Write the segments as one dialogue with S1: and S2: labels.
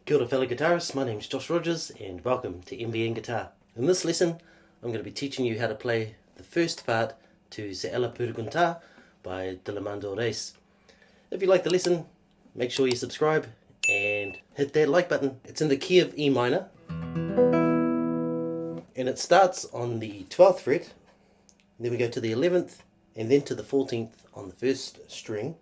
S1: Kia ora fellow guitarists, my name's Josh Rogers and welcome to NBN Guitar. In this lesson I'm going to be teaching you how to play the first part to Se Ela Perguntar by Dilermando Reis. If you like the lesson, make sure you subscribe and hit that like button. It's in the key of E minor and it starts on the 12th fret, then we go to the 11th and then to the 14th on the first string.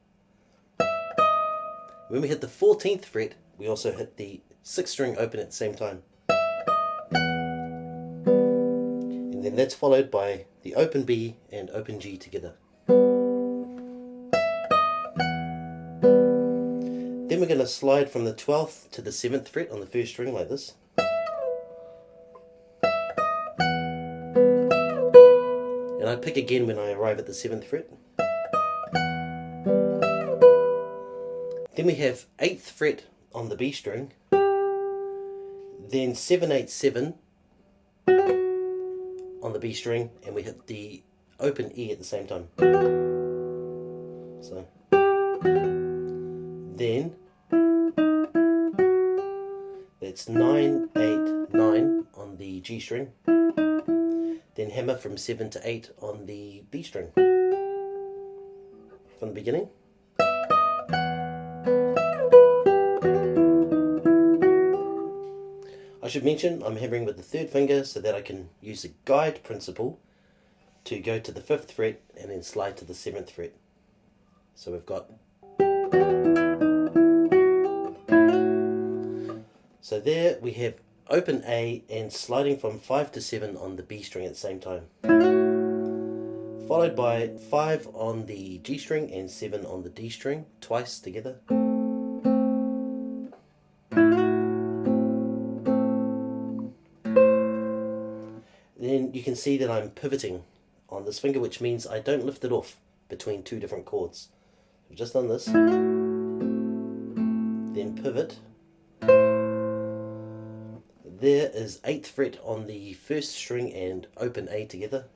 S1: When we hit the 14th fret, we also hit the 6th string open at the same time. And then that's followed by the open B and open G together. Then we're going to slide from the 12th to the 7th fret on the first string like this. And I pick again when I arrive at the 7th fret. Then we have 8th fret on the B string, then 7, 8, 7 on the B string, and we hit the open E at the same time. So then that's 9, 8, 9 on the G string, then hammer from 7 to 8 on the B string. From the beginning. I should mention I'm hammering with the 3rd finger so that I can use the guide principle to go to the 5th fret and then slide to the 7th fret. So we've got, so there we have open A and sliding from 5 to 7 on the B string at the same time, followed by 5 on the G string and 7 on the D string twice together. Then you can see that I'm pivoting on this finger, which means I don't lift it off between 2 different chords. I've just done this, then pivot. There is 8th fret on the 1st string and open A together,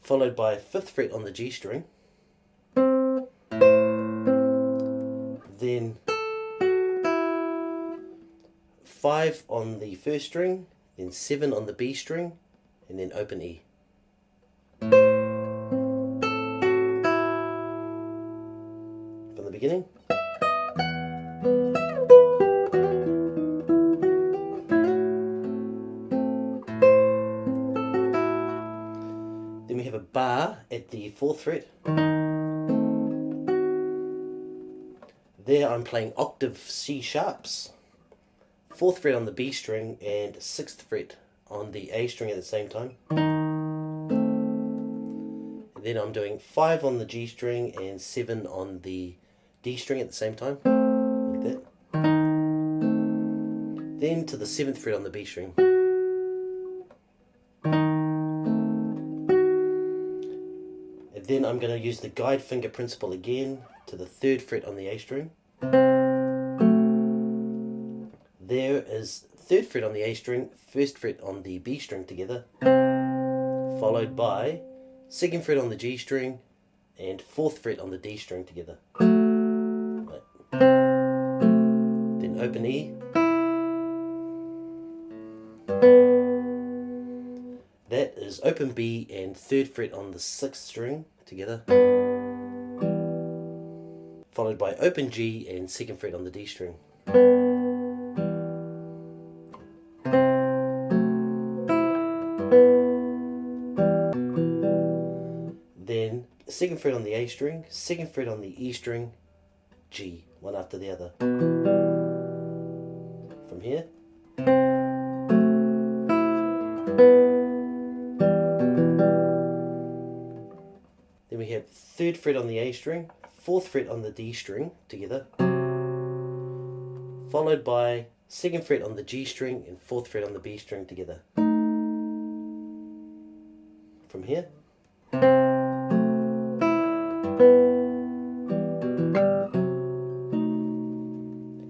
S1: followed by 5th fret on the G string, then 5 on the 1st string, then 7 on the B string, and then open E. From the beginning. Then we have a bar at the 4th fret. There I'm playing octave C sharps. 4th fret on the B string and 6th fret on the A string at the same time. And then I'm doing 5 on the G string and 7 on the D string at the same time, like that. Then to the 7th fret on the B string. And then I'm going to use the guide finger principle again to the 3rd fret on the A string. There is 3rd fret on the A string, 1st fret on the B string together, followed by 2nd fret on the G string and 4th fret on the D string together. Right. Then open E. That is open B and 3rd fret on the 6th string together, followed by open G and 2nd fret on the D string. Then 2nd fret on the A string, 2nd fret on the E string, G, one after the other. From here. Then we have 3rd fret on the A string, 4th fret on the D string together, followed by 2nd fret on the G string and 4th fret on the B string together. From here.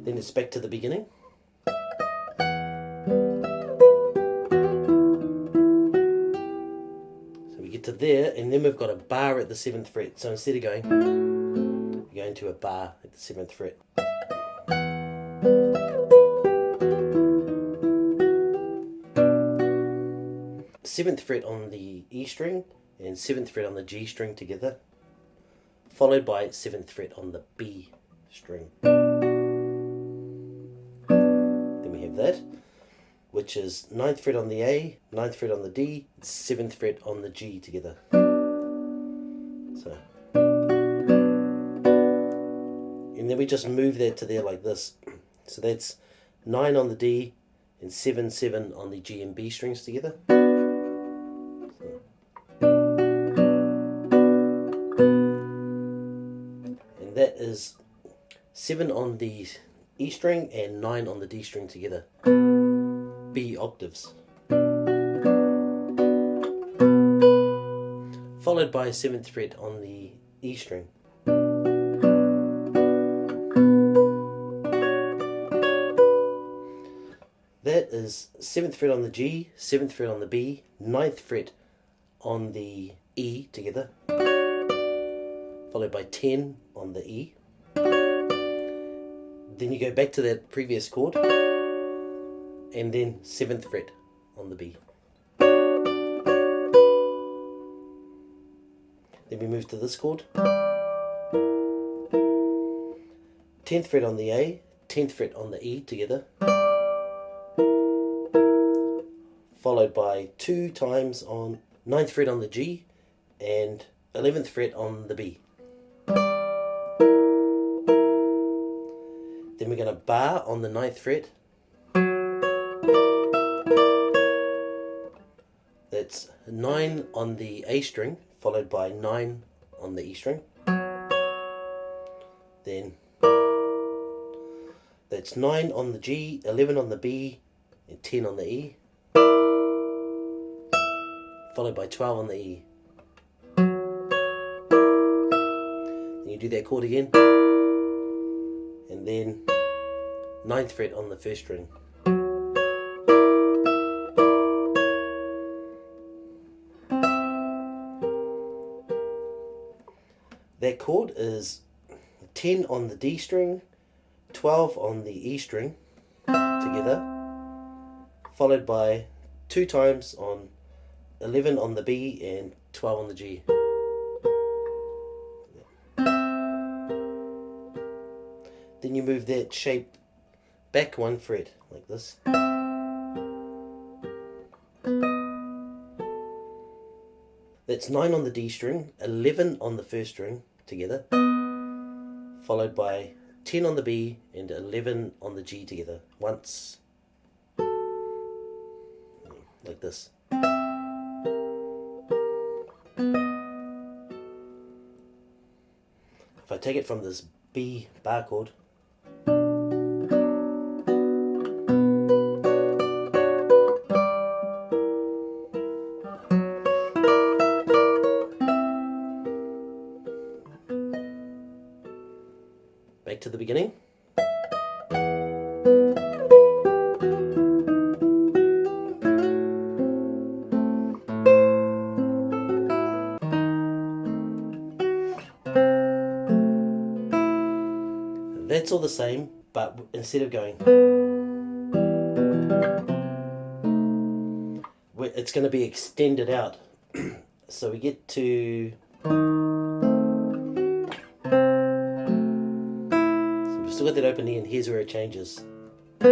S1: Then it's back to the beginning. So we get to there, and then we've got a bar at the 7th fret. So instead of going, we're going to a bar at the 7th fret. Seventh fret on the E string and 7th fret on the G string together, followed by 7th fret on the B string. Then we have that, which is 9th fret on the A, 9th fret on the D, 7th fret on the G together. So, and then we just move that to there like this. So that's 9 on the D and 7, 7 on the G and B strings together. And that is 7 on the E string and 9 on the D string together. B octaves. Followed by 7th fret on the E string. That is 7th fret on the G, 7th fret on the B, 9th fret on the E together, followed by 10 on the E. Then you go back to that previous chord, and then 7th fret on the B. Then we move to this chord. 10th fret on the A, 10th fret on the E together, followed by 2 times on 9th fret on the G and 11th fret on the B. Then we're going to bar on the 9th fret. That's 9 on the A string, followed by 9 on the E string. Then that's 9 on the G, 11 on the B, and 10 on the E, followed by 12 on the E. Then you do that chord again, and then 9th fret on the first string. That chord is 10 on the D string, 12 on the E string together, followed by 2 times on 11 on the B and 12 on the G. Then you move that shape back 1 fret like this. That's 9 on the D string, 11 on the first string together, followed by 10 on the B and 11 on the G together once, like this. If I take it from this B bar chord, back to the beginning. That's all the same, but instead of going, it's going to be extended out. So we get to, so we've still got that open E, and here's where it changes. So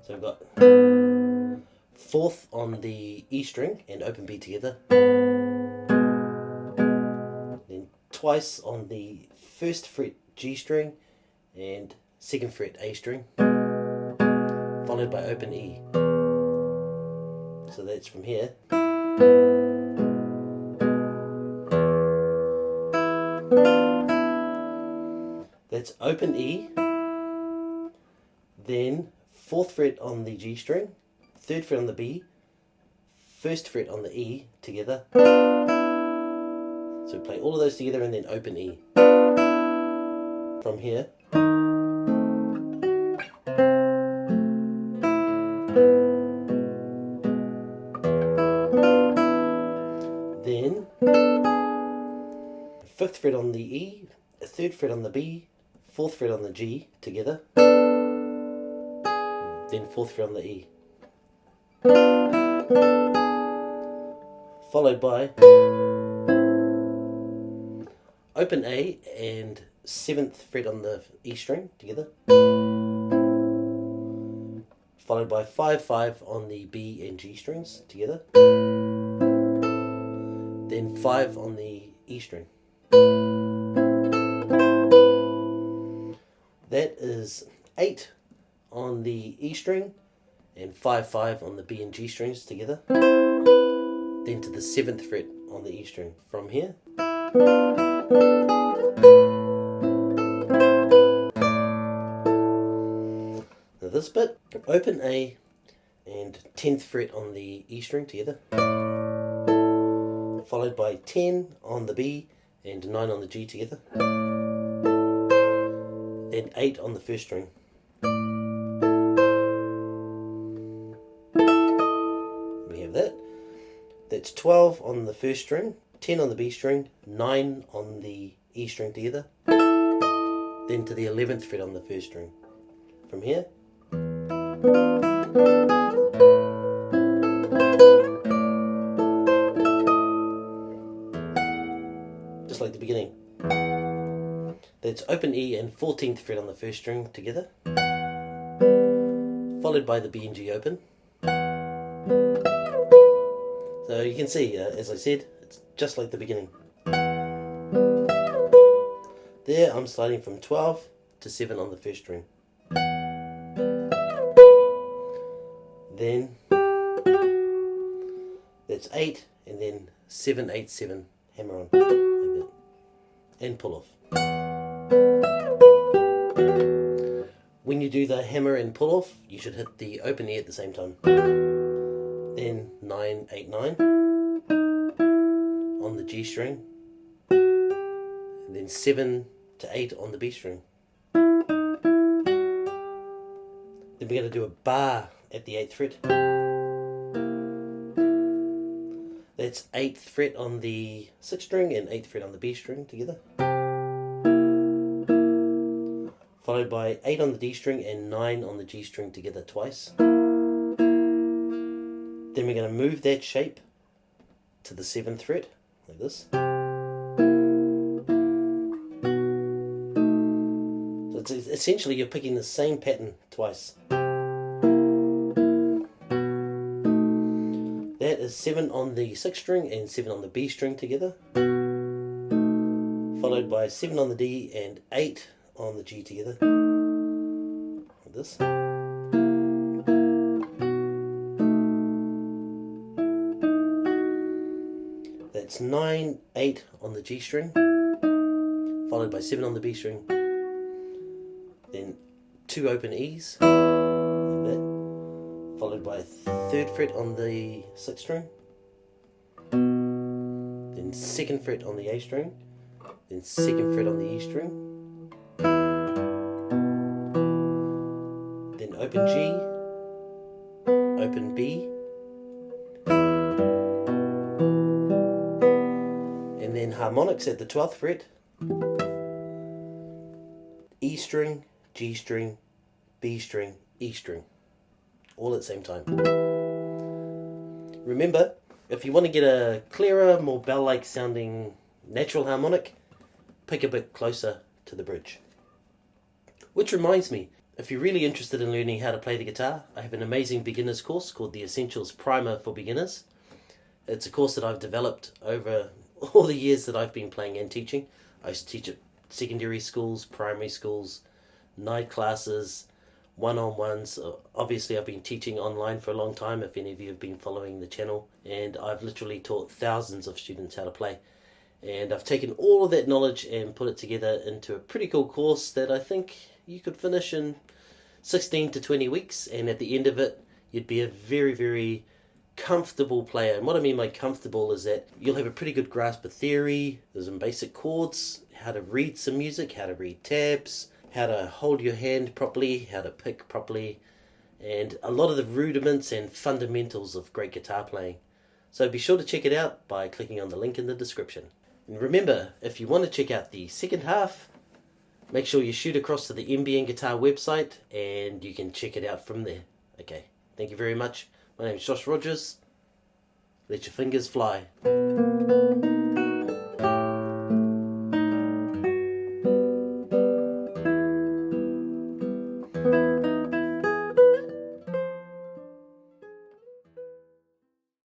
S1: we've got 4th on the E string and open B together, then twice on the 1st fret G string and 2nd fret A string, followed by open E. So that's from here. That's open E, then 4th fret on the G string, 3rd fret on the B, 1st fret on the E together. So we play all of those together and then open E. From here. Then 5th fret on the E, a 3rd fret on the B, 4th fret on the G together, then 4th fret on the E, followed by open A and 7th fret on the E string together, followed by 5/5 on the B and G strings together, then 5 on the E string. That is 8 on the E string and 5/5 on the B and G strings together, then to the 7th fret on the E string. From here, now this bit, open A and 10th fret on the E string together, followed by 10 on the B and 9 on the G together, then 8 on the 1st string. We have that. That's 12 on the 1st string, 10 on the B string, 9 on the E string together, then to the 11th fret on the 1st string. From here, just like the beginning. That's open E and 14th fret on the 1st string together, followed by the B and G open. So you can see, as I said, it's just like the beginning. There I'm sliding from 12 to 7 on the 1st string. Then that's 8 and then 7, 8, 7, hammer on, like that, and pull off. When you do the hammer and pull off, you should hit the open E at the same time. Then 9, 8, 9 on the G string, and then 7 to 8 on the B string. Then we're going to do a bar at the 8th fret. That's 8th fret on the 6th string and 8th fret on the B string together, followed by 8 on the D string and 9 on the G string together twice. Then we're going to move that shape to the 7th fret, like this. So it's essentially you're picking the same pattern twice. That is 7 on the 6th string and 7 on the B string together, followed by 7 on the D and 8 on the G together, like this. That's 9, 8 on the G string, followed by 7 on the B string, then 2 open E's, like that, followed by 3rd fret on the 6th string, then 2nd fret on the A string, then 2nd fret on the E string, then open G, open B, and then harmonics at the 12th fret, E string, G string, B string, E string, all at the same time. Remember, if you want to get a clearer, more bell-like sounding natural harmonic, pick a bit closer to the bridge. Which reminds me, if you're really interested in learning how to play the guitar, I have an amazing beginner's course called the Essentials Primer for Beginners. It's a course that I've developed over all the years that I've been playing and teaching. I used to teach at secondary schools, primary schools, night classes, one-on-ones. Obviously I've been teaching online for a long time, if any of you have been following the channel, and I've literally taught thousands of students how to play. And I've taken all of that knowledge and put it together into a pretty cool course that I think you could finish in 16 to 20 weeks, and at the end of it you'd be a very, very comfortable player. And what I mean by comfortable is that you'll have a pretty good grasp of theory. There's some basic chords, how to read some music, how to read tabs, how to hold your hand properly, how to pick properly, and a lot of the rudiments and fundamentals of great guitar playing. So be sure to check it out by clicking on the link in the description. And remember, if you want to check out the second half, make sure you shoot across to the NBN Guitar website and you can check it out from there. Okay, thank you very much. My name is Josh Rogers. Let your fingers fly.